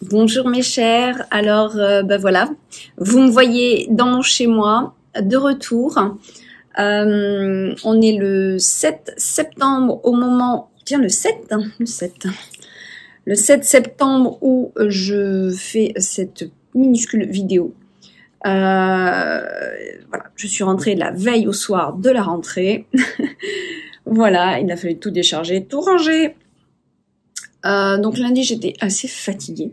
Bonjour mes chers, alors voilà, vous me voyez dans mon chez-moi, de retour. On est le 7 septembre au moment, tiens le 7, le 7 septembre où je fais cette minuscule vidéo. Voilà, je suis rentrée la veille au soir de la rentrée. Voilà, il a fallu tout décharger, tout ranger. Donc lundi j'étais assez fatiguée.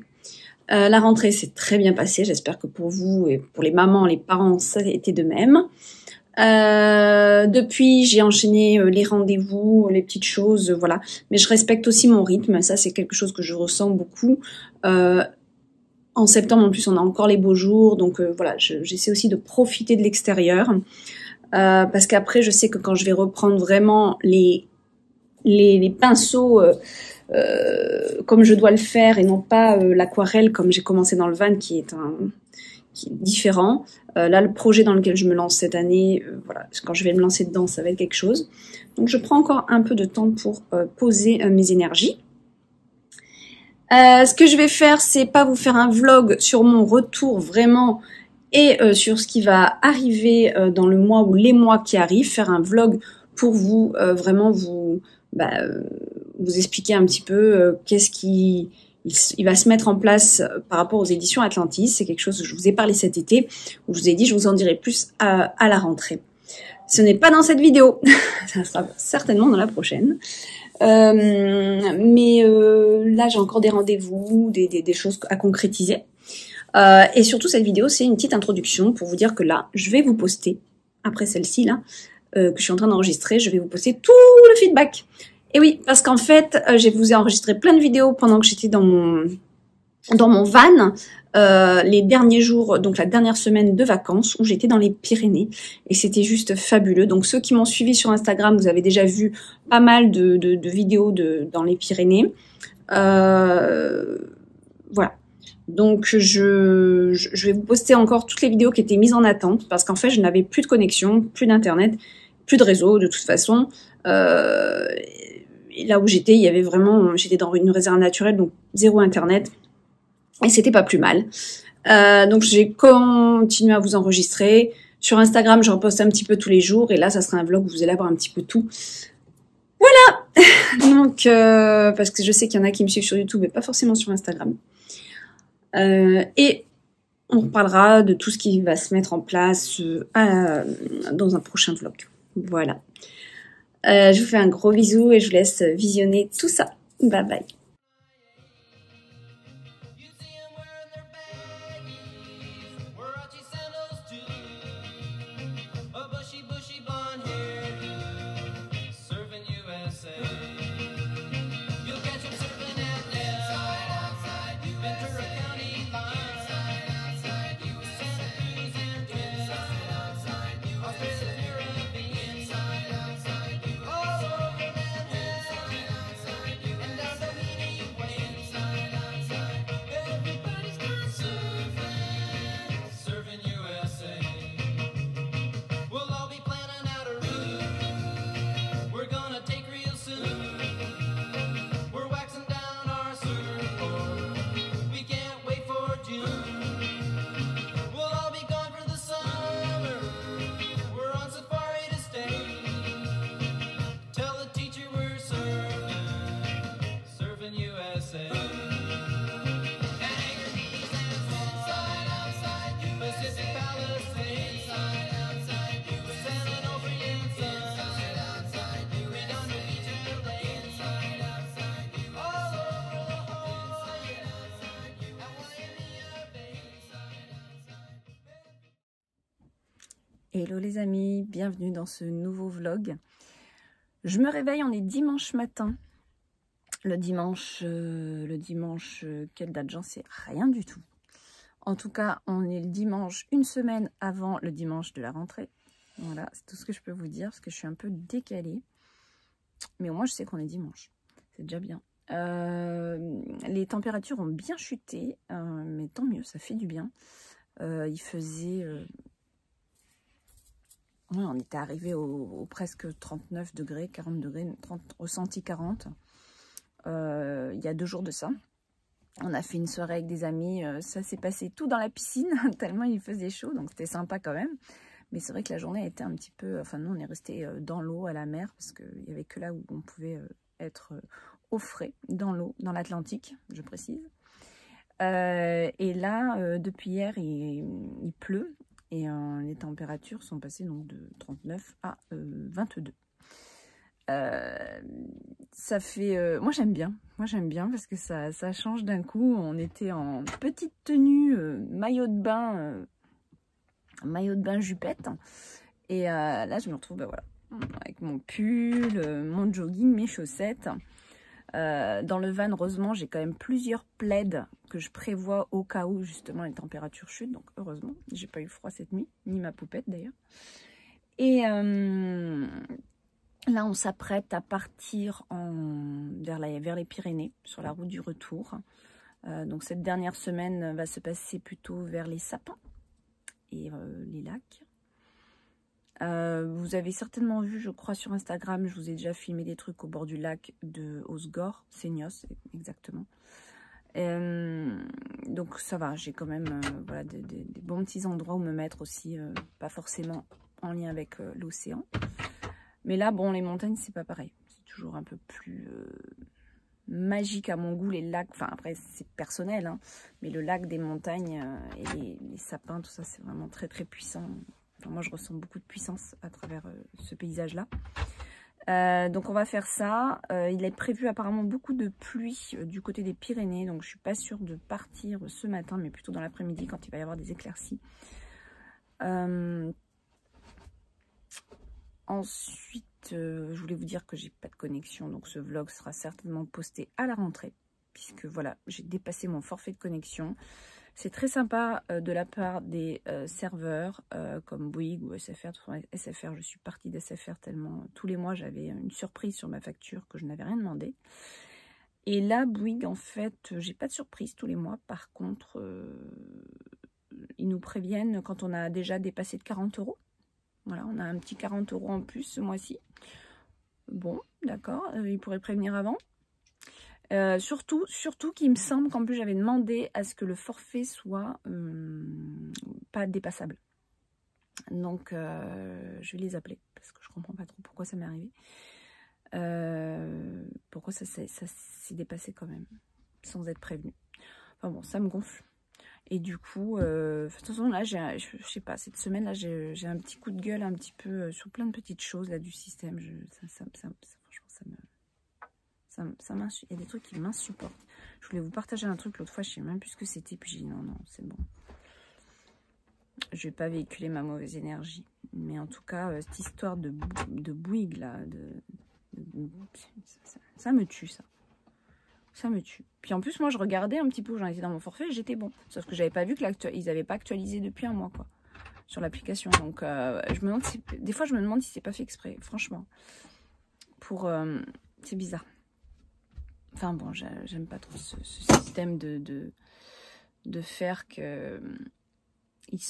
La rentrée s'est très bien passée, j'espère que pour vous et pour les mamans, les parents, ça a été de même. Depuis, j'ai enchaîné les rendez-vous, les petites choses, voilà. Mais je respecte aussi mon rythme, ça c'est quelque chose que je ressens beaucoup. En septembre, en plus, on a encore les beaux jours, donc voilà, j'essaie aussi de profiter de l'extérieur. Parce qu'après, je sais que quand je vais reprendre vraiment les pinceaux... comme je dois le faire et non pas l'aquarelle comme j'ai commencé dans le van qui est différent. Là, le projet dans lequel je me lance cette année, voilà, quand je vais me lancer dedans, ça va être quelque chose. Donc, je prends encore un peu de temps pour poser mes énergies. Ce que je vais faire, c'est pas vous faire un vlog sur mon retour vraiment et sur ce qui va arriver dans le mois ou les mois qui arrivent, faire un vlog pour vous vraiment vous expliquer un petit peu qu'est-ce qui il va se mettre en place par rapport aux éditions Atlantis. C'est quelque chose que je vous ai parlé cet été, où je vous ai dit je vous en dirai plus à la rentrée. Ce n'est pas dans cette vidéo, ça sera certainement dans la prochaine. Mais là j'ai encore des rendez-vous, des choses à concrétiser. Et surtout cette vidéo c'est une petite introduction pour vous dire que là je vais vous poster, après celle-ci là, que je suis en train d'enregistrer, je vais vous poster tout le feedback. Et oui, parce qu'en fait, je vous ai enregistré plein de vidéos pendant que j'étais dans mon van, les derniers jours, donc la dernière semaine de vacances, où j'étais dans les Pyrénées, et c'était juste fabuleux. Donc ceux qui m'ont suivi sur Instagram, vous avez déjà vu pas mal de vidéos dans les Pyrénées. Voilà. Donc je vais vous poster encore toutes les vidéos qui étaient mises en attente, parce qu'en fait je n'avais plus de connexion, plus d'internet, plus de réseau de toute façon. Et là où j'étais, il y avait vraiment, j'étais dans une réserve naturelle, donc zéro internet, et c'était pas plus mal. Donc j'ai continué à vous enregistrer. Sur Instagram, j'en poste un petit peu tous les jours, et là, ça sera un vlog où vous allez avoir un petit peu tout. Voilà. Donc, parce que je sais qu'il y en a qui me suivent sur YouTube, mais pas forcément sur Instagram. Et on reparlera de tout ce qui va se mettre en place dans un prochain vlog. Voilà. Je vous fais un gros bisou et je vous laisse visionner tout ça. Bye bye. Hello les amis, bienvenue dans ce nouveau vlog. Je me réveille, on est dimanche matin. Le dimanche, quelle date, j'en sais rien du tout. En tout cas, on est le dimanche, une semaine avant le dimanche de la rentrée. Voilà, c'est tout ce que je peux vous dire, parce que je suis un peu décalée. Mais au moins, je sais qu'on est dimanche. C'est déjà bien. Les températures ont bien chuté, mais tant mieux, ça fait du bien. Il faisait... ouais, on était arrivé au presque 39 degrés, 40 degrés, 30, ressenti 40. Il y a 2 jours de ça. On a fait une soirée avec des amis, ça s'est passé tout dans la piscine, tellement il faisait chaud, donc c'était sympa quand même. Mais c'est vrai que la journée était un petit peu... Enfin, nous, on est resté dans l'eau, à la mer, parce qu'il n'y avait que là où on pouvait être au frais, dans l'eau, dans l'Atlantique, je précise. Et là, depuis hier, il pleut, et les températures sont passées donc de 39 à 22. Ça fait... moi j'aime bien parce que ça change d'un coup. On était en petite tenue, maillot de bain jupette. Et là je me retrouve bah, voilà, avec mon pull, mon jogging, mes chaussettes. Dans le van, heureusement, j'ai quand même plusieurs plaids que je prévois au cas où justement les températures chutent. Donc heureusement, j'ai pas eu froid cette nuit, ni ma poupette d'ailleurs. Et là, on s'apprête à partir vers les Pyrénées, sur la route du retour. Donc cette dernière semaine va se passer plutôt vers les sapins et les lacs. Vous avez certainement vu, je crois, sur Instagram, je vous ai déjà filmé des trucs au bord du lac de Osgore, Seignos, exactement. Donc ça va, j'ai quand même voilà, des bons petits endroits où me mettre aussi, pas forcément en lien avec l'océan. Mais là, bon, les montagnes, c'est pas pareil. C'est toujours un peu plus magique à mon goût, les lacs. Enfin, après, c'est personnel, hein, mais le lac des montagnes et les sapins, tout ça, c'est vraiment très, très puissant. Enfin, moi, je ressens beaucoup de puissance à travers ce paysage-là. Donc, on va faire ça. Il est prévu apparemment beaucoup de pluie du côté des Pyrénées. Donc, je suis pas sûre de partir ce matin, mais plutôt dans l'après-midi quand il va y avoir des éclaircies. Ensuite, je voulais vous dire que j'ai pas de connexion, donc ce vlog sera certainement posté à la rentrée, puisque voilà, j'ai dépassé mon forfait de connexion. C'est très sympa de la part des serveurs comme Bouygues ou SFR. SFR, je suis partie d'SFR tellement tous les mois j'avais une surprise sur ma facture que je n'avais rien demandé. Et là, Bouygues, en fait, j'ai pas de surprise tous les mois. Par contre, ils nous préviennent quand on a déjà dépassé de 40 €. Voilà, on a un petit 40 € en plus ce mois-ci. Bon, d'accord, il pourrait prévenir avant. Surtout qu'il me semble qu'en plus j'avais demandé à ce que le forfait soit pas dépassable. Donc je vais les appeler parce que je comprends pas trop pourquoi ça m'est arrivé. Pourquoi ça s'est dépassé quand même sans être prévenu. Enfin bon, ça me gonfle. Et du coup, de toute façon, là, je sais pas, cette semaine, là, j'ai un petit coup de gueule un petit peu sur plein de petites choses là du système. Franchement, il y a des trucs qui m'insupportent. Je voulais vous partager un truc l'autre fois, je sais même plus ce que c'était, puis j'ai dit non, c'est bon. Je vais pas véhiculer ma mauvaise énergie. Mais en tout cas, cette histoire de Bouygues, là, ça me tue, ça. Ça me tue. Puis en plus, moi, je regardais un petit peu où j'en étais dans mon forfait et j'étais bon. Sauf que j'avais pas vu qu'ils n'avaient pas actualisé depuis un mois, quoi, sur l'application. Donc, je me demande des fois, je me demande si c'est pas fait exprès, franchement. C'est bizarre. Enfin bon, j'aime pas trop ce système de faire que ils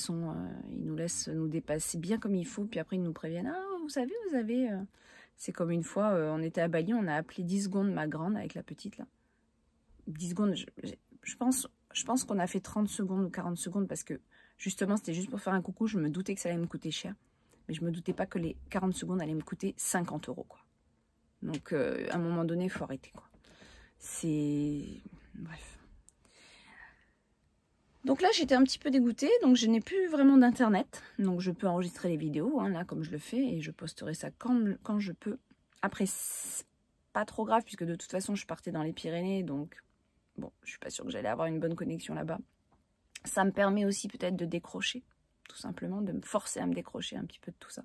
nous laissent nous dépasser bien comme il faut, puis après ils nous préviennent. Ah, vous savez, c'est comme une fois, on était à Bali, on a appelé 10 secondes ma grande avec la petite là. 10 secondes, je pense qu'on a fait 30 secondes ou 40 secondes parce que justement c'était juste pour faire un coucou. Je me doutais que ça allait me coûter cher, mais je me doutais pas que les 40 secondes allaient me coûter 50 € quoi. Donc à un moment donné il faut arrêter quoi. Bref. Donc là j'étais un petit peu dégoûtée, donc je n'ai plus vraiment d'internet, donc je peux enregistrer les vidéos hein, là comme je le fais et je posterai ça quand je peux. Après c'est pas trop grave puisque de toute façon je partais dans les Pyrénées, donc bon, je suis pas sûre que j'allais avoir une bonne connexion là-bas. Ça me permet aussi peut-être de décrocher, tout simplement, de me forcer à me décrocher un petit peu de tout ça.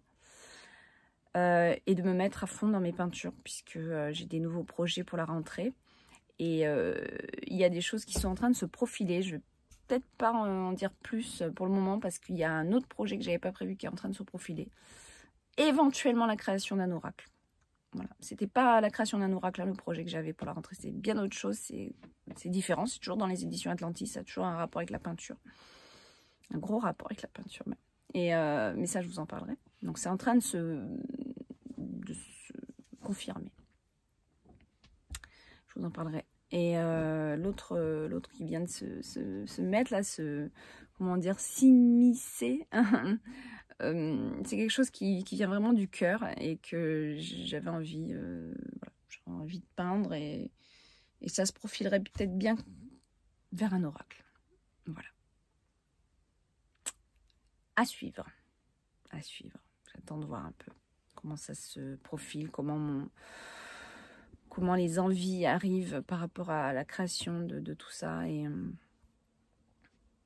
Et de me mettre à fond dans mes peintures, puisque j'ai des nouveaux projets pour la rentrée. Et il y a des choses qui sont en train de se profiler. Je vais peut-être pas en dire plus pour le moment, parce qu'il y a un autre projet que j'avais pas prévu qui est en train de se profiler. Éventuellement la création d'un oracle. Voilà. C'était pas la création d'un oracle, là, le projet que j'avais pour la rentrée, c'est bien autre chose, c'est différent, c'est toujours dans les éditions Atlantis, ça a toujours un rapport avec la peinture. Un gros rapport avec la peinture même. Et mais ça, je vous en parlerai. Donc c'est en train de se confirmer. Je vous en parlerai Et l'autre qui vient de se mettre là, comment dire, s'immiscer. C'est quelque chose qui vient vraiment du cœur et que j'avais envie, voilà, j'avais envie de peindre et ça se profilerait peut-être bien vers un oracle. Voilà. À suivre. À suivre. J'attends de voir un peu comment ça se profile, comment les envies arrivent par rapport à la création de tout ça. Et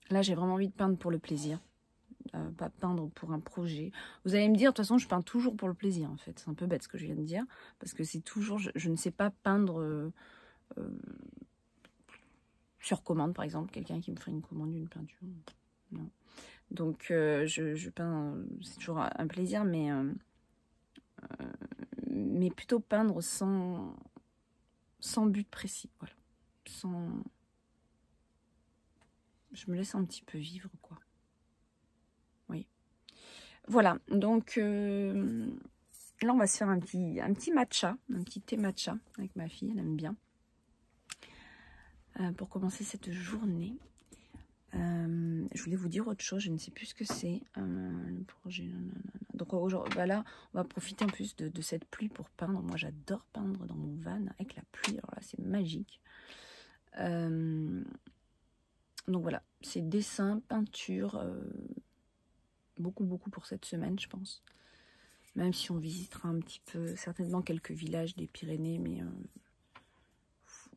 là, j'ai vraiment envie de peindre pour le plaisir. Pas peindre pour un projet. Vous allez me dire, de toute façon, je peins toujours pour le plaisir, en fait. C'est un peu bête ce que je viens de dire, parce que c'est toujours... Je ne sais pas peindre sur commande, par exemple. Quelqu'un qui me ferait une commande d'une peinture. Non. Donc, je peins... C'est toujours un plaisir, mais plutôt peindre sans but précis. Voilà. Je me laisse un petit peu vivre, quoi. Oui. Voilà, donc là on va se faire un petit matcha, un petit thé matcha avec ma fille, elle aime bien. Pour commencer cette journée, je voulais vous dire autre chose, je ne sais plus ce que c'est. Le projet, donc aujourd'hui, bah là, on va profiter en plus de cette pluie pour peindre. Moi j'adore peindre dans mon van avec la pluie, alors là c'est magique. Donc voilà, c'est dessin, peinture... beaucoup pour cette semaine, je pense. Même si on visitera un petit peu, certainement quelques villages des Pyrénées, mais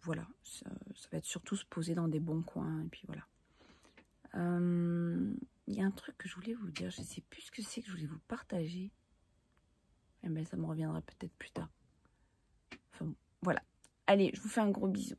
voilà, ça va être surtout se poser dans des bons coins, et puis voilà. Il y a un truc que je voulais vous dire, je ne sais plus ce que c'est que je voulais vous partager. Eh bien, ça me reviendra peut-être plus tard. Enfin bon, voilà. Allez, je vous fais un gros bisou.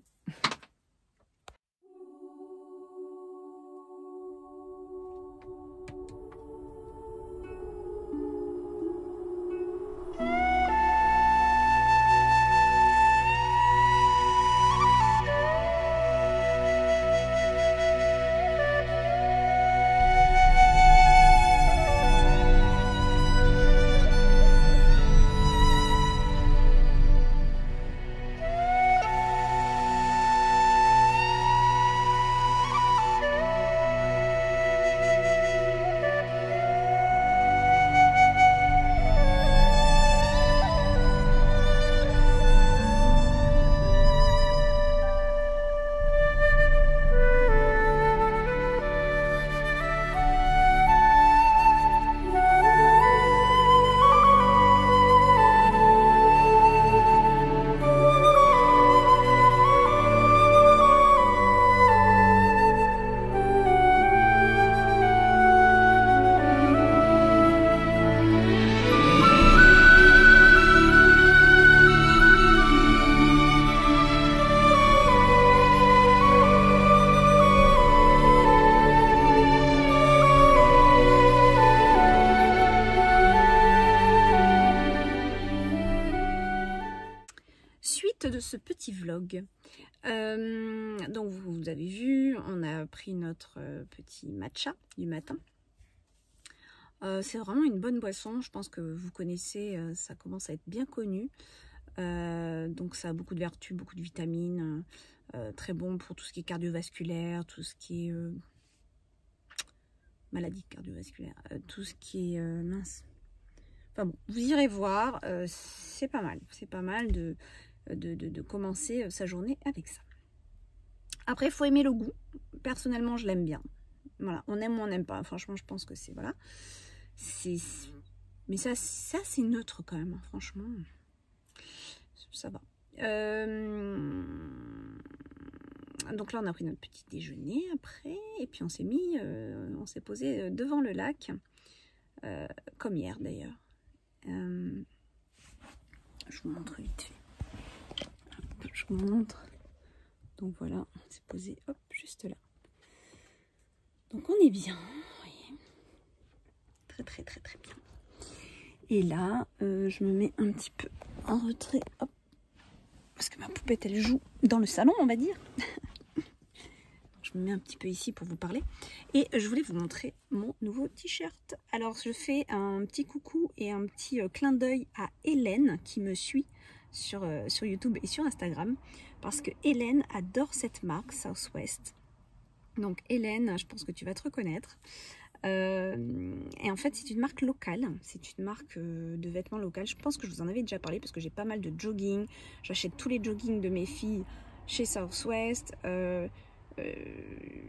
De ce petit vlog. Donc vous avez vu, on a pris notre petit matcha du matin. C'est vraiment une bonne boisson, je pense que vous connaissez, ça commence à être bien connu. Donc ça a beaucoup de vertus, beaucoup de vitamines, très bon pour tout ce qui est cardiovasculaire, tout ce qui est maladie cardiovasculaire, tout ce qui est mince. Enfin bon, vous irez voir, c'est pas mal de commencer sa journée avec ça. Après, il faut aimer le goût. Personnellement, je l'aime bien. Voilà, on aime ou on n'aime pas. Franchement, je pense que c'est... Voilà. Mais ça c'est neutre quand même. Hein. Franchement, ça va. Donc là, on a pris notre petit déjeuner après. Et puis, on s'est posé devant le lac. Comme hier, d'ailleurs. Je vous montre vite fait. Je vous montre. Donc voilà, on s'est posé, hop, juste là. Donc on est bien, vous voyez. Très bien. Et là, je me mets un petit peu en retrait, hop. Parce que ma poupette, elle joue dans le salon, on va dire. Donc, je me mets un petit peu ici pour vous parler. Et je voulais vous montrer mon nouveau t-shirt. Alors, je fais un petit coucou et un petit clin d'œil à Hélène qui me suit sur YouTube et sur Instagram, parce que Hélène adore cette marque Southwest. Donc Hélène, je pense que tu vas te reconnaître. Et en fait, c'est une marque locale, c'est une marque de vêtements locale. Je pense que je vous en avais déjà parlé parce que j'ai pas mal de jogging. J'achète tous les joggings de mes filles chez Southwest.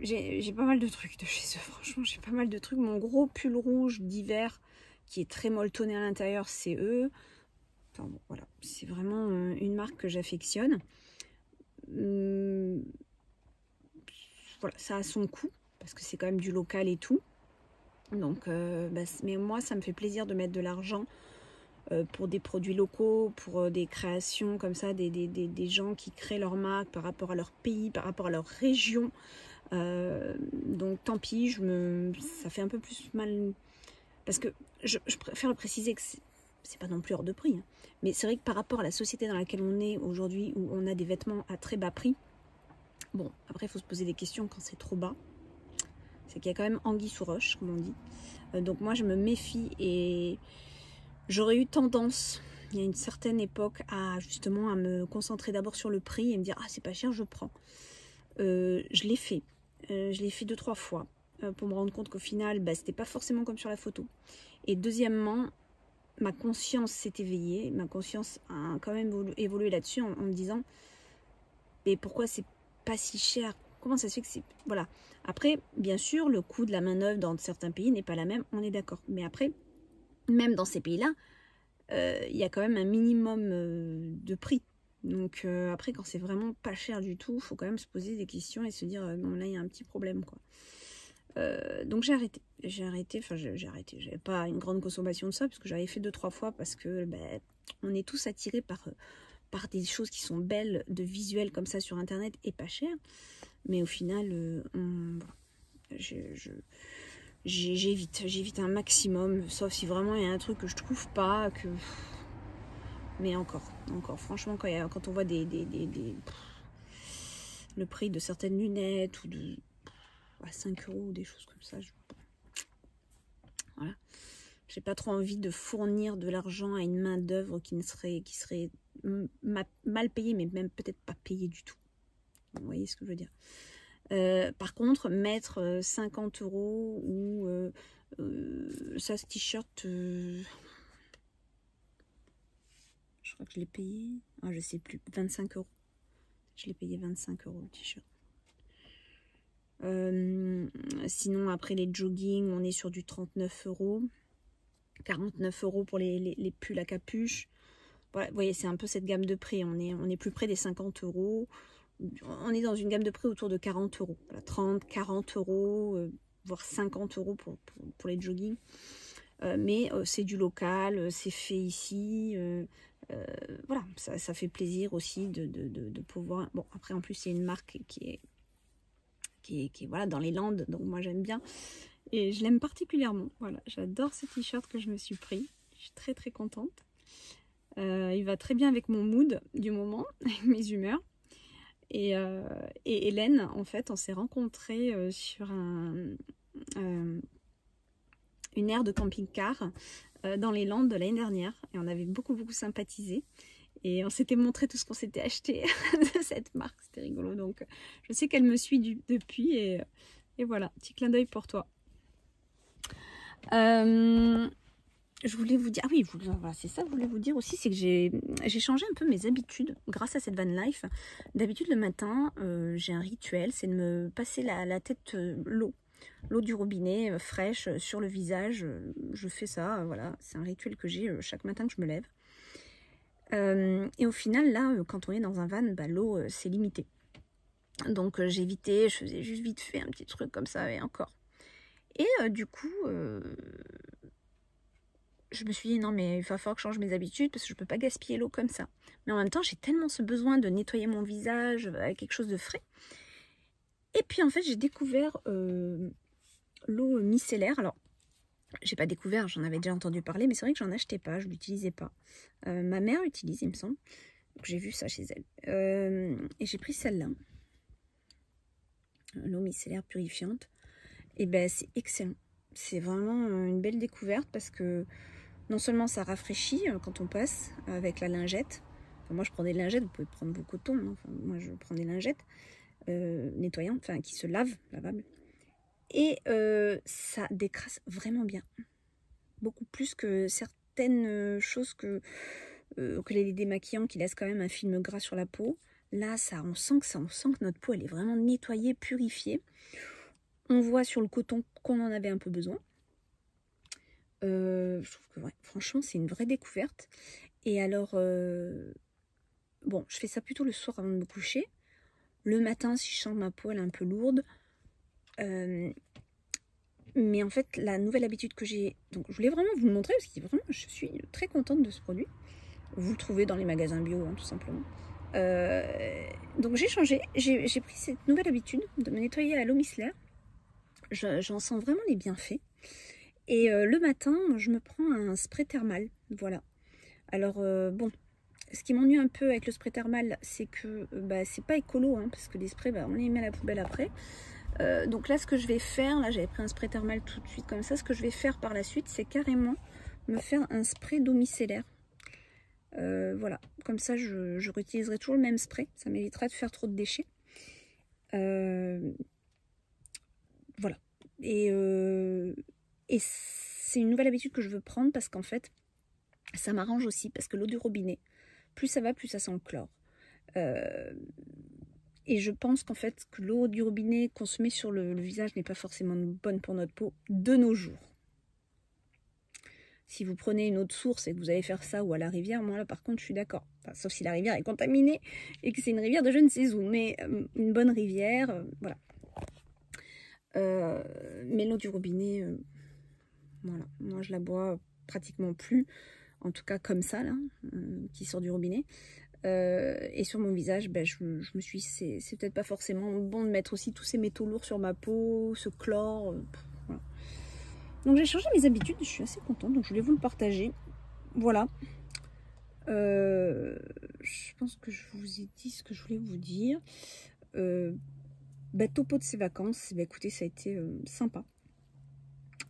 J'ai pas mal de trucs de chez eux, franchement, j'ai pas mal de trucs. Mon gros pull rouge d'hiver qui est très molletonné à l'intérieur, c'est eux. Enfin bon, voilà, c'est vraiment une marque que j'affectionne. Voilà, ça a son coût parce que c'est quand même du local et tout. Donc, mais moi, ça me fait plaisir de mettre de l'argent pour des produits locaux, pour des créations comme ça, des gens qui créent leur marque par rapport à leur pays, par rapport à leur région. Donc, tant pis, ça fait un peu plus mal. Parce que je préfère le préciser que c'est pas non plus hors de prix. Hein. Mais c'est vrai que par rapport à la société dans laquelle on est aujourd'hui, où on a des vêtements à très bas prix, bon, après, il faut se poser des questions quand c'est trop bas. C'est qu'il y a quand même anguille sous roche, comme on dit. Donc moi, je me méfie et j'aurais eu tendance, il y a une certaine époque, justement à me concentrer d'abord sur le prix et me dire « Ah, c'est pas cher, je prends ». Je l'ai fait. Je l'ai fait 2-3 fois pour me rendre compte qu'au final, c'était pas forcément comme sur la photo. Et deuxièmement, ma conscience s'est éveillée. Ma conscience a quand même évolué là-dessus en me disant « Mais pourquoi c'est pas si cher ? Comment ça se fait que c'est... » Voilà. Après, bien sûr, le coût de la main-d'œuvre dans certains pays n'est pas la même, on est d'accord. Mais après, même dans ces pays-là, il y a quand même un minimum de prix. Donc après, quand c'est vraiment pas cher du tout, il faut quand même se poser des questions et se dire non, là, il y a un petit problème, quoi. Donc j'ai arrêté. Enfin, j'ai arrêté. J'avais pas une grande consommation de ça, parce que j'avais fait 2-3 fois, parce que on est tous attirés par des choses qui sont belles, de visuels comme ça sur Internet et pas cher. Mais au final, j'évite un maximum, sauf si vraiment il y a un truc que je trouve pas, mais encore, franchement, quand on voit le prix de certaines lunettes ou de 5 € ou des choses comme ça, voilà, j'ai pas trop envie de fournir de l'argent à une main d'œuvre qui serait mal payée, mais même peut-être pas payée du tout. Vous voyez ce que je veux dire? Par contre, mettre 50 € ou ça, ce t-shirt, je crois que je l'ai payé, je sais plus, 25 €. Je l'ai payé 25 € le t-shirt. Sinon, après les joggings, on est sur du 39 €, 49 € pour les pulls à capuche. Voilà, vous voyez, c'est un peu cette gamme de prix. On est plus près des 50 €. On est dans une gamme de prix autour de 40 €. Voilà, 30, 40 €, voire 50 € pour les joggings. Mais c'est du local, c'est fait ici. Voilà, ça fait plaisir aussi de pouvoir... Bon, après, en plus, c'est une marque qui est voilà, dans les Landes, donc moi, j'aime bien. Et je l'aime particulièrement. Voilà, j'adore ce t-shirt que je me suis pris. Je suis très, très contente. Il va très bien avec mon mood du moment, avec mes humeurs. Et Hélène, en fait, on s'est rencontrés sur une aire de camping-car dans les Landes de l'année dernière. Et on avait beaucoup sympathisé. Et on s'était montré tout ce qu'on s'était acheté de cette marque. C'était rigolo. Donc, je sais qu'elle me suit depuis. Et voilà, petit clin d'œil pour toi. Je voulais vous dire, ah oui, voilà, c'est ça que je voulais vous dire aussi, c'est que j'ai changé un peu mes habitudes grâce à cette van life. D'habitude, le matin, j'ai un rituel, c'est de me passer la tête l'eau du robinet fraîche sur le visage. Je fais ça, voilà, c'est un rituel que j'ai chaque matin que je me lève. Et au final, là, quand on est dans un van, l'eau, c'est limité. Donc, j'évitais, je faisais juste vite fait un petit truc comme ça, et encore. Et du coup... je me suis dit non mais il va falloir que je change mes habitudes parce que je ne peux pas gaspiller l'eau comme ça. Mais en même temps j'ai tellement ce besoin de nettoyer mon visage avec quelque chose de frais. Et puis en fait j'ai découvert l'eau micellaire. Alors j'ai pas découvert, j'en avais déjà entendu parler, mais c'est vrai que j'en achetais pas, je l'utilisais pas. Ma mère l'utilise il me semble. Donc j'ai vu ça chez elle. Et j'ai pris celle-là. L'eau micellaire purifiante. Et c'est excellent. C'est vraiment une belle découverte parce que non seulement ça rafraîchit quand on passe avec la lingette, Enfin, moi, je prends des lingettes, vous pouvez prendre vos cotons. Hein. Enfin, moi, je prends des lingettes nettoyantes, enfin, qui se lavent, lavables. Et ça décrasse vraiment bien. Beaucoup plus que certaines choses que les démaquillants qui laissent quand même un film gras sur la peau. Là, on sent que notre peau, elle est vraiment nettoyée, purifiée. On voit sur le coton qu'on en avait un peu besoin. Je trouve que, ouais, franchement, c'est une vraie découverte. Et alors, bon, je fais ça plutôt le soir avant de me coucher. Le matin, si je sens que ma peau, elle est un peu lourde. Mais en fait, la nouvelle habitude que j'ai... Donc, je voulais vraiment vous le montrer parce que vraiment, je suis très contente de ce produit. Vous le trouvez dans les magasins bio, hein, tout simplement. Donc, j'ai changé. J'ai pris cette nouvelle habitude de me nettoyer à l'eau micellaire. J'en sens vraiment les bienfaits. Et le matin, je me prends un spray thermal. Voilà. Alors, bon, ce qui m'ennuie un peu avec le spray thermal, c'est que c'est pas écolo, hein, parce que les sprays, on les met à la poubelle après. Donc là, ce que je vais faire, là j'avais pris un spray thermal tout de suite comme ça. Ce que je vais faire par la suite, c'est carrément me faire un spray d'eau micellaire. Voilà, comme ça je réutiliserai toujours le même spray. Ça m'évitera de faire trop de déchets. Voilà. Et c'est une nouvelle habitude que je veux prendre parce qu'en fait, ça m'arrange aussi. Parce que l'eau du robinet, plus ça va, plus ça sent le chlore. Et je pense qu'en fait, que l'eau du robinet consommée sur le visage n'est pas forcément bonne pour notre peau de nos jours. Si vous prenez une autre source et que vous allez faire ça ou à la rivière, moi là par contre je suis d'accord. Enfin, sauf si la rivière est contaminée et que c'est une rivière de je ne sais où. Mais une bonne rivière, voilà. Mais l'eau du robinet, voilà. Moi je la bois pratiquement plus. En tout cas comme ça là, qui sort du robinet. Et sur mon visage, je me suis dit, c'est peut-être pas forcément bon de mettre aussi tous ces métaux lourds sur ma peau, ce chlore. Voilà. Donc j'ai changé mes habitudes, je suis assez contente, donc je voulais vous le partager. Voilà. Je pense que je vous ai dit ce que je voulais vous dire. Topo de ces vacances, écoutez, ça a été sympa.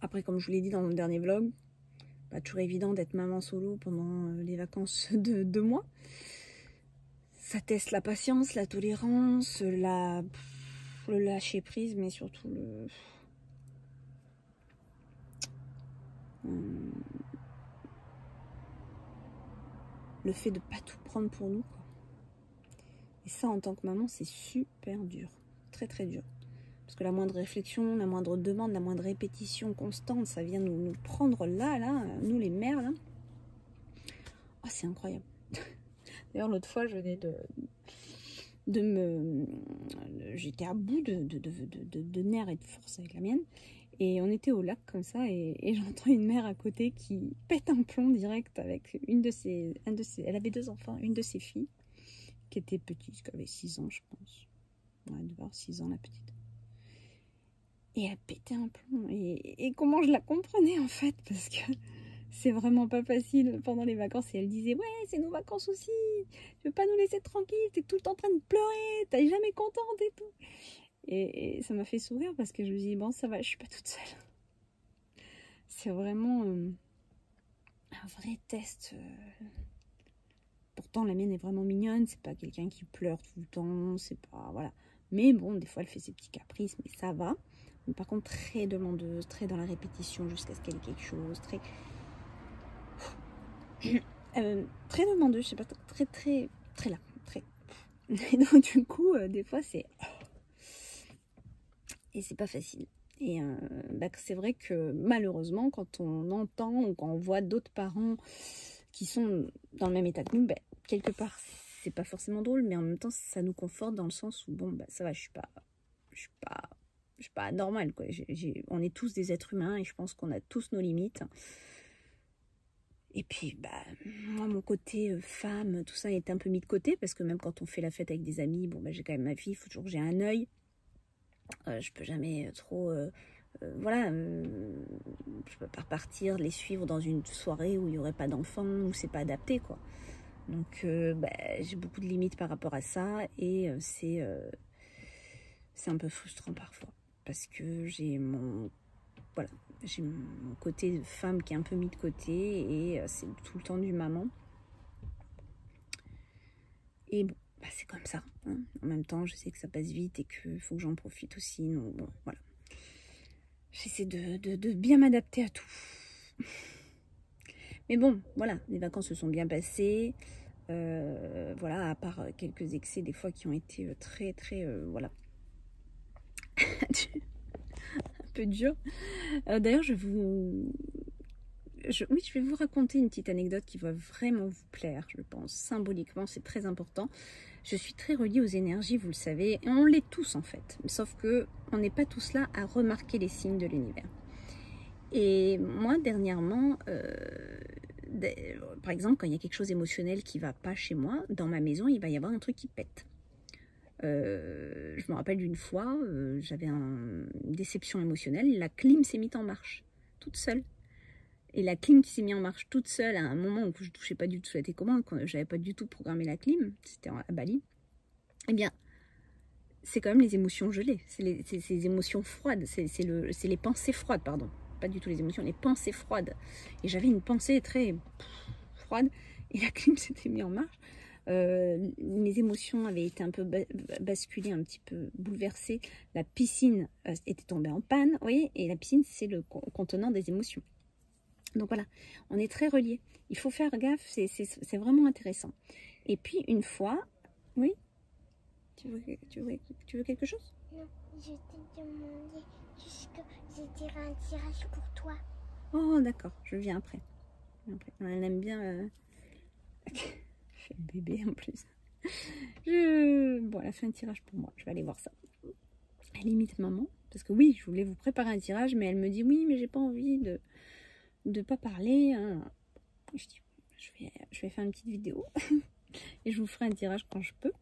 Après, comme je vous l'ai dit dans mon dernier vlog, pas toujours évident d'être maman solo pendant les vacances de 2 mois. Ça teste la patience, la tolérance, le lâcher prise, mais surtout le fait de pas tout prendre pour nous, quoi. Et ça, en tant que maman, c'est super dur, très très dur. Parce que la moindre réflexion, la moindre demande, la moindre répétition constante, ça vient nous prendre là, nous les mères, là. Oh, c'est incroyable. D'ailleurs, l'autre fois, je venais j'étais à bout de nerfs et de force avec la mienne. Et on était au lac comme ça et j'entends une mère à côté qui pète un plomb direct avec elle avait 2 enfants, une de ses filles qui était petite, qui avait 6 ans je pense. Ouais, elle devait avoir 6 ans la petite. Et elle pétait un plomb. Et comment je la comprenais en fait, parce que c'est vraiment pas facile pendant les vacances. Et elle disait, ouais, c'est nos vacances aussi. Tu veux pas nous laisser tranquilles, t'es tout le temps en train de pleurer, t'es jamais contente et tout. Et ça m'a fait sourire parce que je me dis, bon, ça va, je suis pas toute seule. C'est vraiment un vrai test. Pourtant, la mienne est vraiment mignonne. C'est pas quelqu'un qui pleure tout le temps. C'est pas, voilà. Mais bon, des fois, elle fait ses petits caprices, mais ça va. Mais par contre, très demandeuse, très dans la répétition jusqu'à ce qu'elle ait quelque chose. Très demandeuse, je sais pas, très là. Très. Et donc, du coup, des fois, c'est... Et c'est pas facile. Et c'est vrai que malheureusement, quand on entend ou quand on voit d'autres parents qui sont dans le même état que nous, quelque part, c'est pas forcément drôle, mais en même temps, ça nous conforte dans le sens où, bon, ça va, je suis pas anormale, quoi. On est tous des êtres humains et je pense qu'on a tous nos limites. Et puis, moi, mon côté femme, tout ça est un peu mis de côté parce que même quand on fait la fête avec des amis, bon, j'ai quand même ma fille, il faut toujours que j'ai un œil. Je peux jamais trop... voilà, je peux pas repartir, les suivre dans une soirée où il n'y aurait pas d'enfants, où c'est pas adapté, quoi. Donc, j'ai beaucoup de limites par rapport à ça et c'est un peu frustrant parfois parce que j'ai mon côté femme qui est un peu mis de côté et c'est tout le temps du maman. Et bon, bah, c'est comme ça. Hein. En même temps, je sais que ça passe vite et qu'il faut que j'en profite aussi. Donc bon, voilà. J'essaie de bien m'adapter à tout. Mais bon, voilà, les vacances se sont bien passées. Voilà, à part quelques excès des fois qui ont été très, voilà, un peu durs. D'ailleurs, oui, je vais vous raconter une petite anecdote qui va vraiment vous plaire, je pense. Symboliquement, c'est très important. Je suis très reliée aux énergies, vous le savez, et on l'est tous en fait. Sauf que on n'est pas tous là à remarquer les signes de l'univers. Et moi, dernièrement, par exemple, quand il y a quelque chose d'émotionnel qui ne va pas chez moi, dans ma maison, il va y avoir un truc qui pète. Je me rappelle d'une fois, j'avais une déception émotionnelle, la clim s'est mise en marche, toute seule. Et la clim qui s'est mise en marche toute seule à un moment où je ne touchais pas du tout la télécommande, quand je n'avais pas du tout programmé la clim, c'était à Bali, eh bien, c'est quand même les émotions gelées, c'est les émotions froides, c'est les pensées froides, pardon. Pas du tout les émotions, les pensées froides. Et j'avais une pensée très froide, et la clim s'était mise en marche. Mes émotions avaient été un peu basculées, un petit peu bouleversées. La piscine était tombée en panne, vous voyez, et la piscine, c'est le contenant des émotions. Donc voilà, on est très reliés. Il faut faire gaffe, c'est vraiment intéressant. Et puis une fois, oui, tu veux quelque chose? Non, je t'ai demandé juste que j'ai tiré un tirage pour toi. Oh d'accord, je viens après. Elle aime bien... fait le bébé en plus. Bon, elle a fait un tirage pour moi, je vais aller voir ça. Elle imite maman, parce que oui, je voulais vous préparer un tirage, mais elle me dit oui, mais j'ai pas envie de pas parler. Hein. Je dis, je vais faire une petite vidéo et je vous ferai un tirage quand je peux.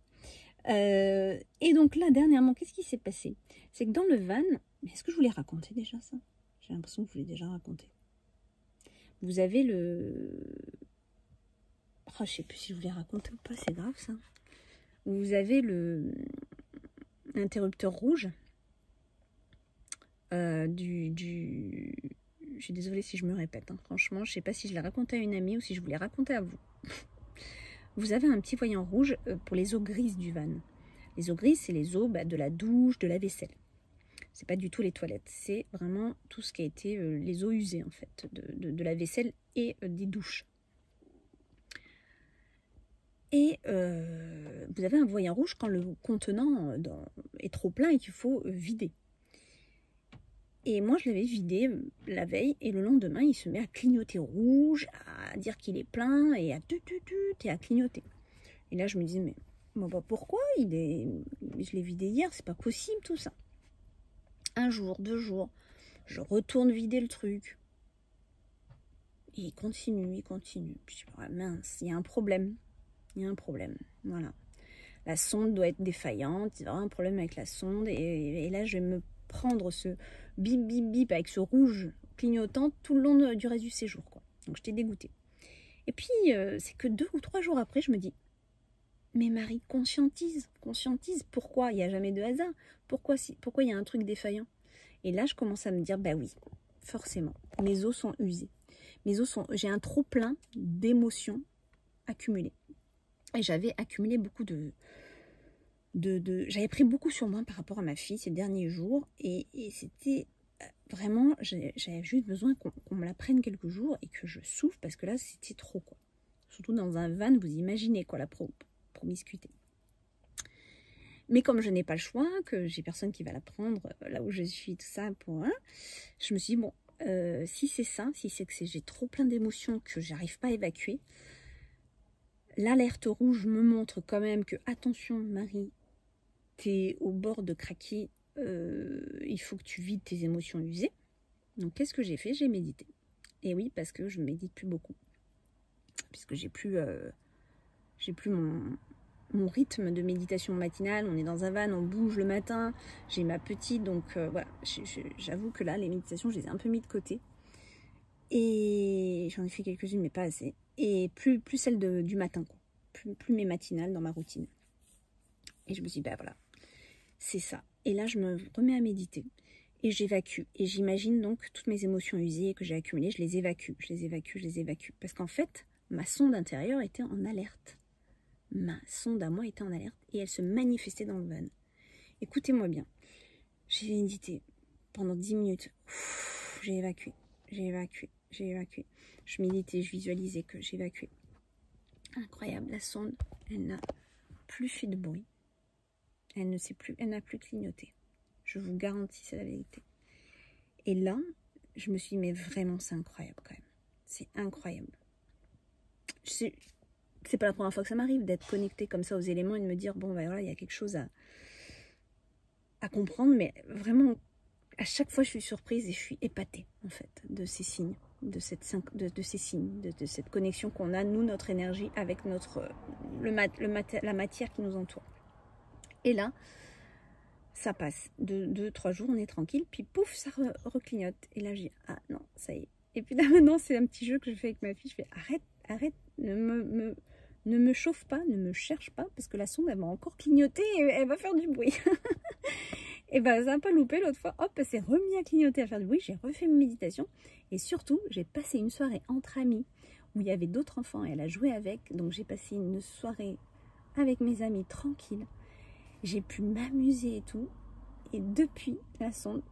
Et donc là, dernièrement, qu'est-ce qui s'est passé? C'est que dans le van, mais est-ce que je vous l'ai raconté déjà ça? J'ai l'impression que je vous l'ai déjà raconté. Vous avez oh, je sais plus si je vous l'ai raconté ou pas, c'est grave ça. Vous avez l'interrupteur rouge je suis désolée si je me répète, hein. Franchement, je sais pas si je l'ai raconté à une amie ou si je vous l'ai raconté à vous. Vous avez un petit voyant rouge pour les eaux grises du van. Les eaux grises, c'est les eaux de la douche, de la vaisselle. C'est pas du tout les toilettes, c'est vraiment tout ce qui a été les eaux usées en fait, de la vaisselle et des douches. Et vous avez un voyant rouge quand le contenant est trop plein et qu'il faut vider. Et moi, je l'avais vidé la veille et le lendemain, il se met à clignoter rouge, à dire qu'il est plein et à clignoter. Et là, je me disais, mais bon, bah, pourquoi je l'ai vidé hier, c'est pas possible tout ça. Un jour, 2 jours, je retourne vider le truc. Et il continue. Puis je me dis, mince, il y a un problème. Voilà. La sonde doit être défaillante, il y aura un problème avec la sonde. Et là, je vais me prendre ce bip bip bip avec ce rouge clignotant tout le long du reste du séjour, quoi. Donc j'étais dégoûtée. Et puis c'est que 2 ou 3 jours après, je me dis, mais Marie, conscientise, pourquoi il n'y a jamais de hasard, pourquoi il y a un truc défaillant? Et là je commence à me dire, bah oui, forcément, mes os sont usés, j'ai un trop plein d'émotions accumulées, et j'avais accumulé beaucoup j'avais pris beaucoup sur moi par rapport à ma fille ces derniers jours, et c'était vraiment, j'avais juste besoin qu'on me la prenne quelques jours et que je souffle, parce que là c'était trop, quoi. Surtout dans un van, vous imaginez quoi, la promiscuité. Mais comme je n'ai pas le choix, que j'ai personne qui va la prendre là où je suis, tout ça, je me suis dit, bon, si c'est ça, si c'est que j'ai trop plein d'émotions que j'arrive pas à évacuer, l'alerte rouge me montre quand même que, attention Marie, t'es au bord de craquer, il faut que tu vides tes émotions usées. Donc qu'est-ce que j'ai fait? J'ai médité. Et oui, parce que je ne médite plus beaucoup, puisque j'ai plus mon rythme de méditation matinale. On est dans un van, on bouge le matin, j'ai ma petite, donc voilà, j'avoue que là, les méditations, je les ai un peu mis de côté. Et j'en ai fait quelques-unes, mais pas assez. Et plus celle du matin, quoi. Plus mes matinales dans ma routine. Et je me suis dit, bah voilà, c'est ça. Et là, je me remets à méditer. Et j'évacue. Et j'imagine donc toutes mes émotions usées que j'ai accumulées, je les évacue. Parce qu'en fait, ma sonde intérieure était en alerte. ma sonde à moi était en alerte et elle se manifestait dans le van. Écoutez-moi bien. J'ai médité pendant 10 minutes. J'ai évacué. Je méditais, je visualisais que j'évacuais. Incroyable, la sonde, elle n'a plus fait de bruit. Elle ne sait plus, elle n'a plus clignoté. Je vous garantis, c'est la vérité. Et là, je me suis dit, mais vraiment, c'est incroyable quand même. C'est incroyable. C'est pas la première fois que ça m'arrive d'être connectée comme ça aux éléments et de me dire, bon, ben voilà, il y a quelque chose à comprendre, mais vraiment, à chaque fois, je suis surprise et je suis épatée, en fait, de ces signes, de cette connexion qu'on a, nous, notre énergie, avec la matière qui nous entoure. Et là, ça passe. 2-3 jours, on est tranquille, puis pouf, ça reclignote. Et là, je dis, ah non, ça y est. Et puis là, maintenant, c'est un petit jeu que je fais avec ma fille. Je fais, arrête, ne me chauffe pas, ne me cherche pas, parce que la sonde, elle va encore clignoter et elle va faire du bruit. Et ben, ça n'a pas loupé l'autre fois. Hop, elle s'est remis à clignoter, à faire du bruit. J'ai refait une méditation. Et surtout, j'ai passé une soirée entre amis où il y avait d'autres enfants et elle a joué avec. Donc, j'ai passé une soirée avec mes amis tranquille. J'ai pu m'amuser et tout. Et depuis, la sonde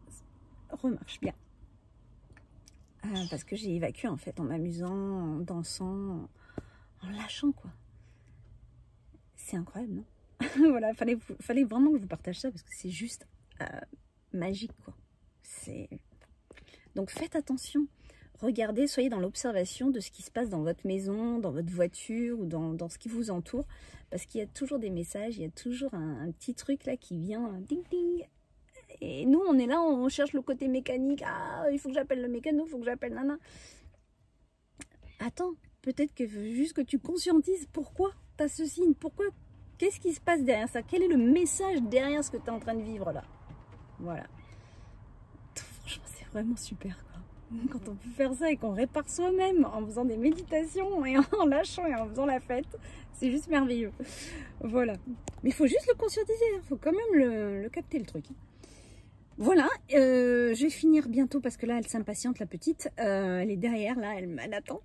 remarche bien. Parce que j'ai évacué en fait, en m'amusant, en dansant, en lâchant quoi. C'est incroyable, non? Voilà, fallait vraiment que je vous partage ça parce que c'est juste magique quoi. Donc faites attention. Regardez, soyez dans l'observation de ce qui se passe dans votre maison, dans votre voiture ou dans ce qui vous entoure. Parce qu'il y a toujours des messages, il y a toujours un petit truc là qui vient, ding ding. Et nous, on est là, on cherche le côté mécanique. Ah, il faut que j'appelle le mécano, il faut que j'appelle nana. Attends, peut-être que juste que tu conscientises pourquoi tu as ce signe. Pourquoi? Qu'est-ce qui se passe derrière ça? Quel est le message derrière ce que tu es en train de vivre là? Voilà. Franchement, c'est vraiment super quoi. Quand on peut faire ça et qu'on répare soi-même en faisant des méditations et en lâchant et en faisant la fête, c'est juste merveilleux. Voilà. Mais il faut juste le conscientiser, il faut quand même le capter le truc. Voilà, je vais finir bientôt parce que là, elle s'impatiente, la petite. Elle est derrière, là, elle attend.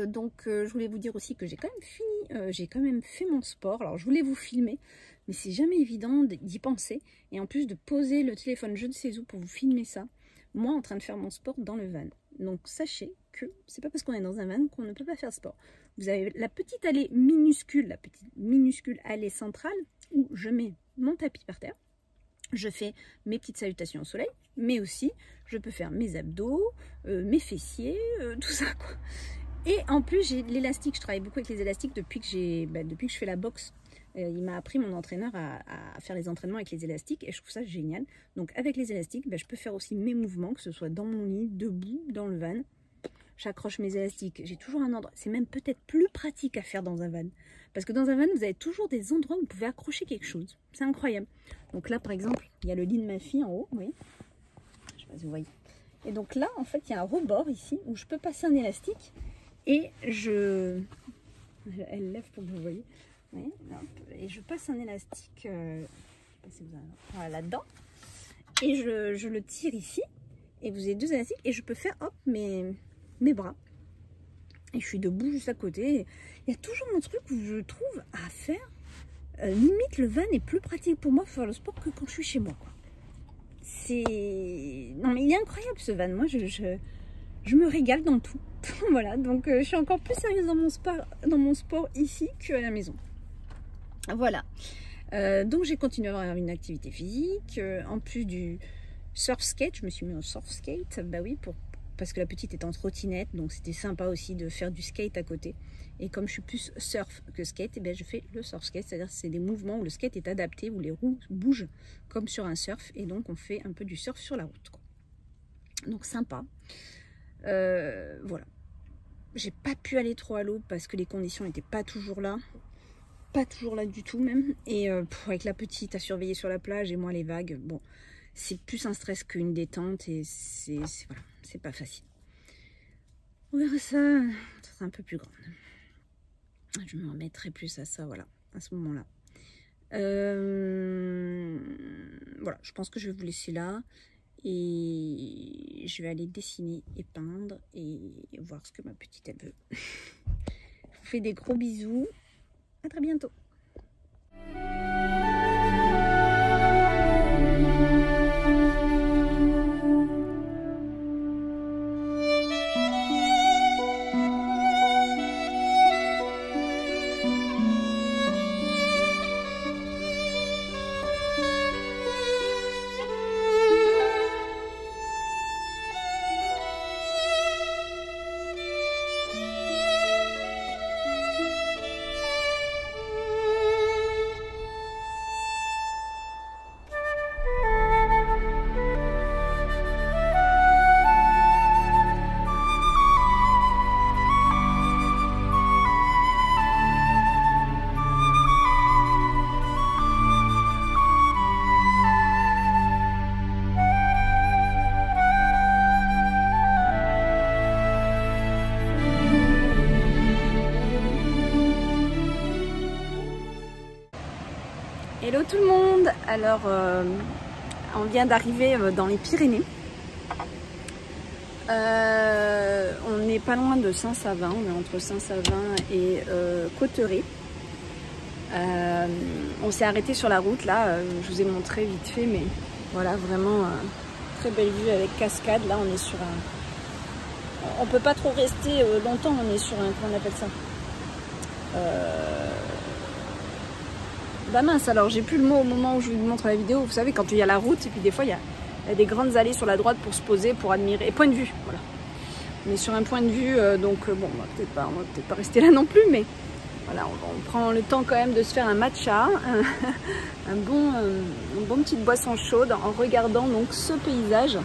Donc, je voulais vous dire aussi que j'ai quand même fini, j'ai quand même fait mon sport. Alors, je voulais vous filmer, mais c'est jamais évident d'y penser. Et en plus de poser le téléphone je ne sais où pour vous filmer ça, moi en train de faire mon sport dans le van. Donc, sachez que c'est pas parce qu'on est dans un van qu'on ne peut pas faire sport. Vous avez la petite allée minuscule, la petite minuscule allée centrale où je mets mon tapis par terre. Je fais mes petites salutations au soleil, mais aussi je peux faire mes abdos, mes fessiers, tout ça quoi. Et en plus j'ai l'élastique, je travaille beaucoup avec les élastiques depuis que je fais la boxe. Il m'a appris mon entraîneur à faire les entraînements avec les élastiques et je trouve ça génial. Donc avec les élastiques, je peux faire aussi mes mouvements, que ce soit dans mon lit, debout, dans le van. J'accroche mes élastiques, j'ai toujours un endroit. C'est même peut-être plus pratique à faire dans un van. Parce que dans un van, vous avez toujours des endroits où vous pouvez accrocher quelque chose. C'est incroyable. Donc là, par exemple, il y a le lit de ma fille en haut, oui. Je sais pas si vous voyez. Et donc là, en fait, il y a un rebord ici où je peux passer un élastique. Et elle lève pour que vous voyez. Oui, et je passe un élastique voilà, là-dedans. Et je le tire ici. Et vous avez deux élastiques. Et je peux faire, hop, mes bras. Et je suis debout juste à côté. Il y a toujours un truc où je trouve à faire. Limite, le van est plus pratique pour moi pour faire le sport que quand je suis chez moi. Non mais il est incroyable ce van. Moi, je me régale dans tout. Voilà, donc je suis encore plus sérieuse dans mon sport ici qu'à la maison. Voilà. Donc j'ai continué à avoir une activité physique. En plus du surf skate, je me suis mis au surf skate. Bah oui, parce que la petite est en trottinette, donc c'était sympa aussi de faire du skate à côté. Et comme je suis plus surf que skate, eh bien je fais le surf skate, c'est-à-dire c'est des mouvements où le skate est adapté, où les roues bougent comme sur un surf, et donc on fait un peu du surf sur la route, quoi. Donc sympa. Voilà. J'ai pas pu aller trop à l'eau parce que les conditions n'étaient pas toujours là. Pas toujours là du tout même. Et avec la petite à surveiller sur la plage et moi les vagues, bon, c'est plus un stress qu'une détente et voilà, c'est pas facile. On verra ça sera un peu plus grande. Je me remettrai plus à ça, voilà, à ce moment-là. Voilà, je pense que je vais vous laisser là. Et je vais aller dessiner et peindre et voir ce que ma petite elle veut. Je vous fais des gros bisous. À très bientôt. Hello tout le monde. Alors on vient d'arriver dans les Pyrénées. On n'est pas loin de Saint-Savin, on est entre Saint-Savin et Cauterets. On s'est arrêté sur la route là, je vous ai montré vite fait, mais voilà, vraiment très belle vue avec cascade. Là on est sur un... On peut pas trop rester longtemps, on est sur un... Comment on appelle ça, bah mince, alors j'ai plus le mot au moment où je vous montre la vidéo. Vous savez, quand il y a la route et puis des fois il y a des grandes allées sur la droite pour se poser, pour admirer. Et point de vue, voilà. On est sur un point de vue, donc bon, on va peut-être pas rester là non plus, mais voilà, on prend le temps quand même de se faire un matcha, une bonne petite boisson chaude en regardant donc ce paysage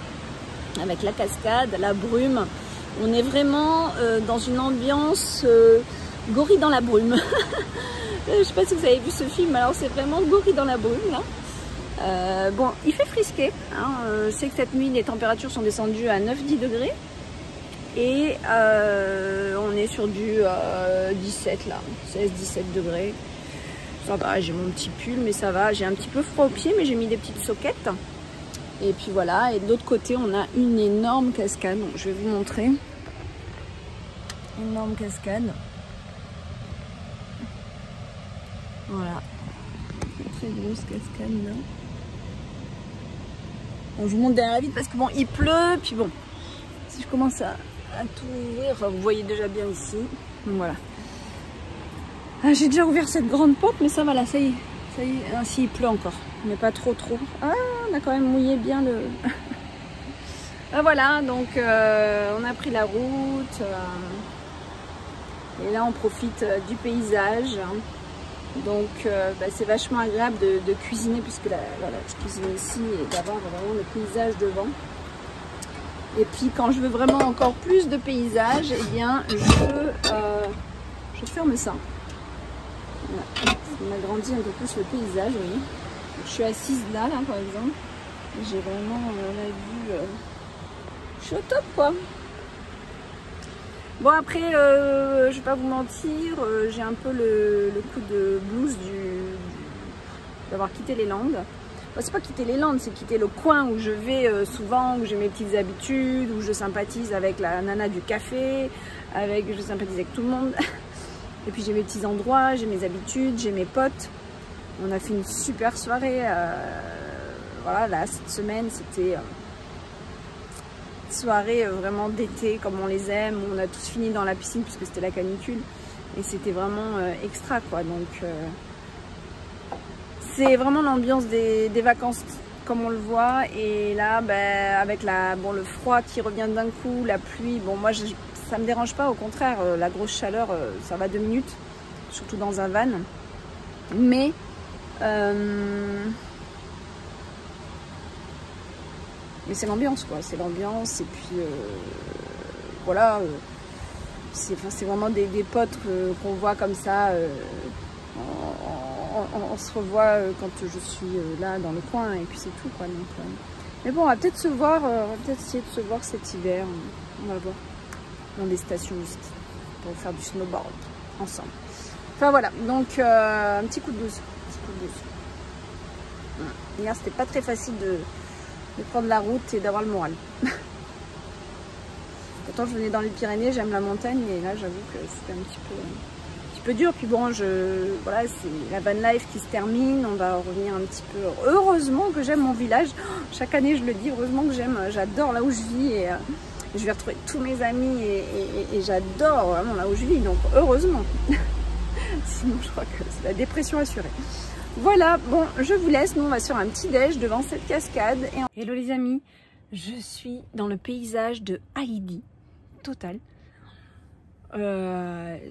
avec la cascade, la brume. On est vraiment dans une ambiance gorille dans la brume. Je ne sais pas si vous avez vu ce film, alors c'est vraiment gorille dans la brume là. Bon, il fait frisquer, hein. Je sais que cette nuit les températures sont descendues à 9-10 degrés et on est sur du 17 là, 16-17 degrés. Ça va, j'ai mon petit pull mais ça va, j'ai un petit peu froid aux pieds mais j'ai mis des petites soquettes. Et puis voilà, et de l'autre côté on a une énorme cascade, donc je vais vous montrer. Énorme cascade. Voilà, très grosse cascade là. Bon, je vous montre derrière la vitre parce que bon, il pleut, puis bon, si je commence à tout ouvrir, enfin vous voyez déjà bien ici, donc voilà. Ah, j'ai déjà ouvert cette grande porte, mais ça va là, ça y est, ainsi il pleut encore, mais pas trop. Ah, on a quand même mouillé bien le... Ah, voilà, donc on a pris la route, et là on profite du paysage. Donc bah, c'est vachement agréable de cuisiner puisque voilà, je cuisine ici et d'avoir vraiment le paysage devant. Et puis quand je veux vraiment encore plus de paysage, eh bien je ferme ça. Voilà. Ça m'agrandit un peu plus le paysage, vous voyez. Je suis assise là par exemple. J'ai vraiment la vue. Je suis au top quoi. Bon après, je vais pas vous mentir, j'ai un peu le coup de blues d'avoir quitté les Landes. Enfin, c'est pas quitter les Landes, c'est quitter le coin où je vais souvent, où j'ai mes petites habitudes, où je sympathise avec la nana du café, je sympathise avec tout le monde. Et puis j'ai mes petits endroits, j'ai mes habitudes, j'ai mes potes. On a fait une super soirée. Voilà, là, cette semaine, c'était... soirée vraiment d'été comme on les aime, on a tous fini dans la piscine puisque c'était la canicule et c'était vraiment extra quoi, donc c'est vraiment l'ambiance des vacances comme on le voit. Et là ben, avec le froid qui revient d'un coup, la pluie, bon moi ça me dérange pas, au contraire la grosse chaleur ça va 2 minutes, surtout dans un van, mais c'est l'ambiance quoi, c'est l'ambiance. Et puis voilà, c'est vraiment des potes qu'on voit comme ça, on se revoit quand je suis là dans le coin et puis c'est tout quoi. Donc, mais bon, on va peut-être se voir, on va peut-être essayer de se voir cet hiver, on va voir, dans des stations de ski pour faire du snowboard ensemble. Enfin voilà, donc un petit coup de douce, Hier c'était pas très facile de prendre la route et d'avoir le moral. Pourtant je venais dans les Pyrénées, j'aime la montagne, et là j'avoue que c'était un petit peu dur. Puis bon, voilà, c'est la van life qui se termine. On va revenir un petit peu. Heureusement que j'aime mon village. Chaque année, je le dis, heureusement que j'adore là où je vis. Et je vais retrouver tous mes amis et j'adore vraiment là où je vis. Donc, heureusement. Sinon, je crois que c'est la dépression assurée. Voilà, bon, je vous laisse. Nous, on va se faire un petit déj devant cette cascade. Hello les amis, je suis dans le paysage de Haïdi. Total.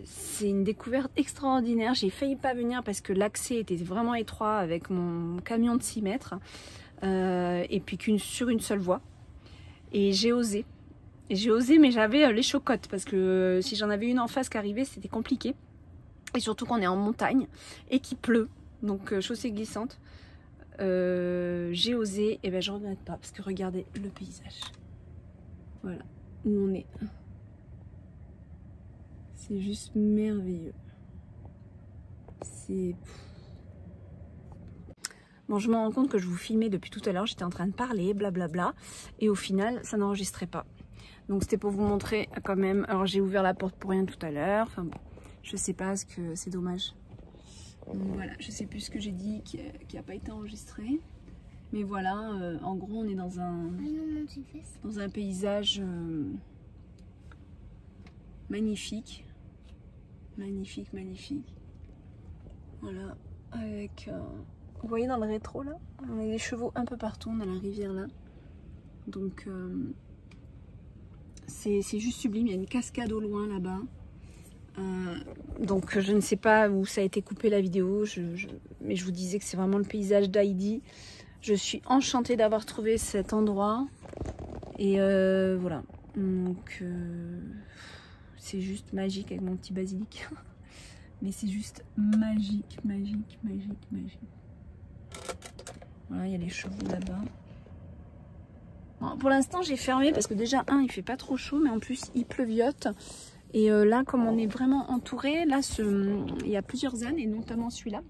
C'est une découverte extraordinaire. J'ai failli pas venir parce que l'accès était vraiment étroit avec mon camion de 6 mètres et puis sur une seule voie. Et j'ai osé. Mais j'avais les chocottes parce que si j'en avais une en face qui arrivait, c'était compliqué. Et surtout qu'on est en montagne et qu'il pleut, donc chaussée glissante. J'ai osé et ben je regrette pas parce que regardez le paysage. Voilà où on est. C'est juste merveilleux. C'est... Bon, je me rends compte que je vous filmais depuis tout à l'heure. J'étais en train de parler, blablabla. Et au final, ça n'enregistrait pas. Donc c'était pour vous montrer quand même. Alors j'ai ouvert la porte pour rien tout à l'heure. Enfin bon, je sais pas, ce que c'est dommage. Donc, voilà, je sais plus ce que j'ai dit qui n'a pas été enregistré. Mais voilà, en gros, on est dans un paysage magnifique. Magnifique, magnifique. Voilà, avec... vous voyez dans le rétro là, on a des chevaux un peu partout, on a la rivière là. Donc c'est juste sublime, il y a une cascade au loin là-bas. Donc je ne sais pas où ça a été coupé la vidéo, mais je vous disais que c'est vraiment le paysage d'Haïdi. Je suis enchantée d'avoir trouvé cet endroit. Et voilà, donc... c'est juste magique avec mon petit basilic. Mais c'est juste magique, magique, magique, magique. Voilà, il y a les chevaux là-bas. Bon, pour l'instant, j'ai fermé parce que déjà, il fait pas trop chaud, mais en plus, il pleuviote. Et là, comme on est vraiment entouré, là, il y a plusieurs ânes, et notamment celui-là,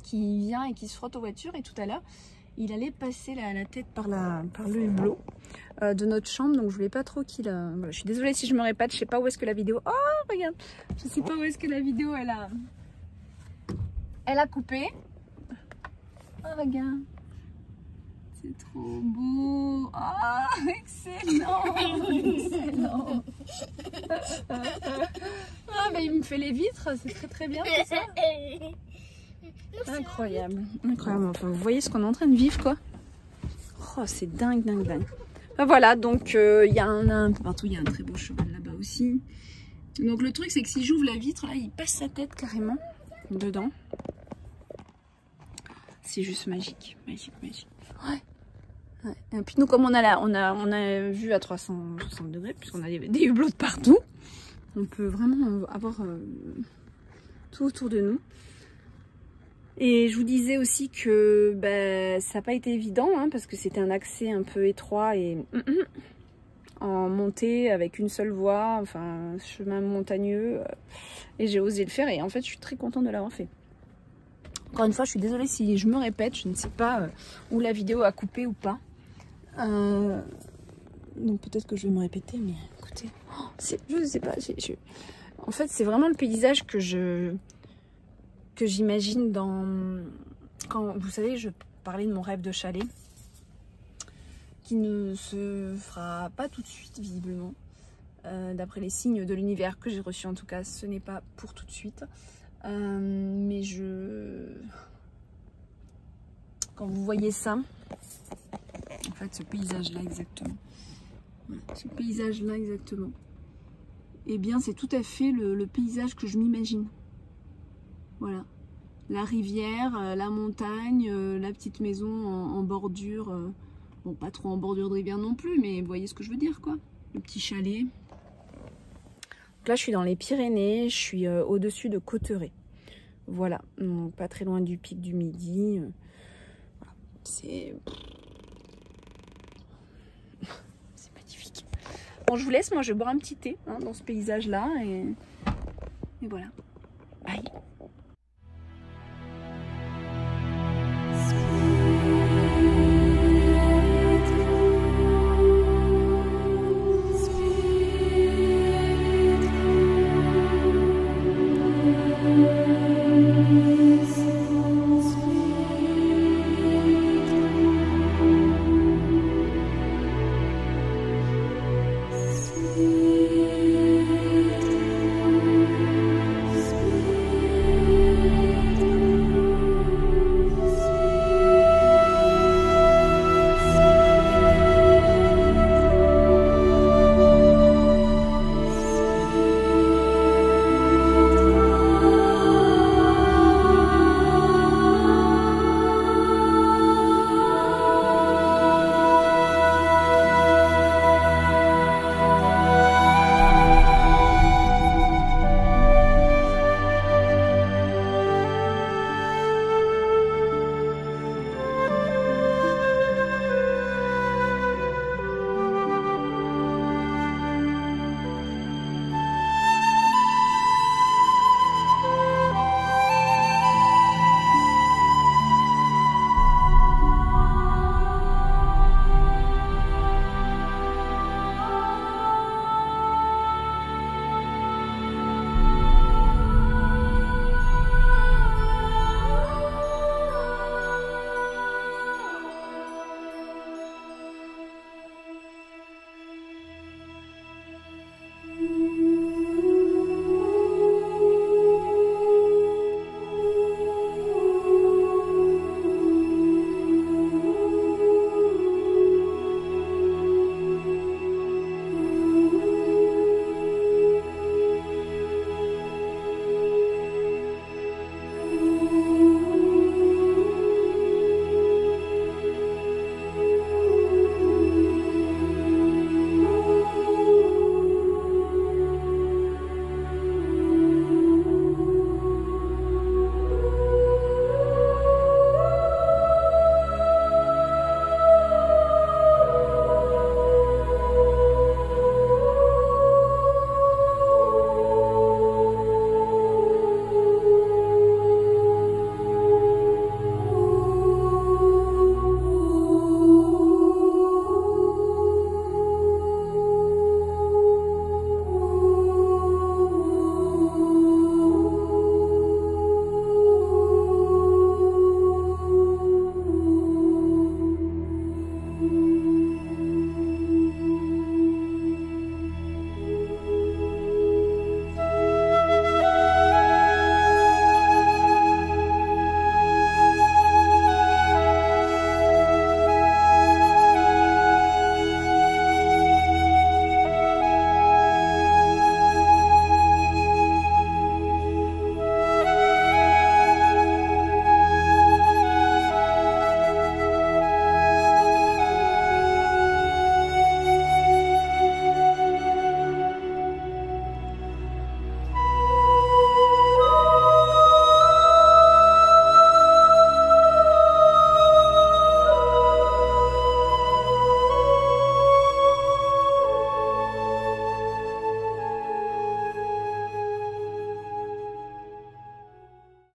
qui vient et qui se frotte aux voitures. Et tout à l'heure, il allait passer la tête par le hublot de notre chambre, donc je voulais pas trop qu'il... Voilà, je suis désolée si je me répète, je sais pas où est-ce que la vidéo... Oh, regarde, je sais pas où est-ce que la vidéo, elle a coupé. Oh, regarde. C'est trop beau. Ah, excellent. Excellent. Ah, mais il me fait les vitres, c'est très très bien tout ça. Incroyable, incroyable. Enfin, vous voyez ce qu'on est en train de vivre, quoi. Oh, c'est dingue, dingue, dingue. Ben voilà, donc il y a un peu partout, il y a un très beau cheval là-bas aussi. Donc le truc, c'est que si j'ouvre la vitre, là, il passe sa tête carrément dedans. C'est juste magique, magique, magique. Ouais. Ouais. Et puis nous, comme on a vu à 360 degrés, puisqu'on a des hublots de partout, on peut vraiment avoir tout autour de nous. Et je vous disais aussi que ça n'a pas été évident, parce que c'était un accès un peu étroit et en montée avec une seule voie, enfin chemin montagneux, et j'ai osé le faire et en fait je suis très contente de l'avoir fait. Encore une fois, je suis désolée si je me répète, je ne sais pas où la vidéo a coupé ou pas. Donc peut-être que je vais me répéter, mais écoutez, je ne sais pas. En fait, c'est vraiment le paysage que j'imagine quand, vous savez, je parlais de mon rêve de chalet, qui ne se fera pas tout de suite, visiblement. D'après les signes de l'univers que j'ai reçus, en tout cas, ce n'est pas pour tout de suite. Mais quand vous voyez ça, en fait, ce paysage-là exactement, voilà, ce paysage-là exactement, eh bien, c'est tout à fait le paysage que je m'imagine. Voilà, la rivière, la montagne, la petite maison en bordure, bon, pas trop en bordure de rivière non plus, mais vous voyez ce que je veux dire, quoi. Le petit chalet. Donc là, je suis dans les Pyrénées, je suis au-dessus de Cauterets. Voilà, donc pas très loin du pic du Midi. Voilà. C'est magnifique. Bon, je vous laisse, moi je vais boire un petit thé dans ce paysage-là et voilà.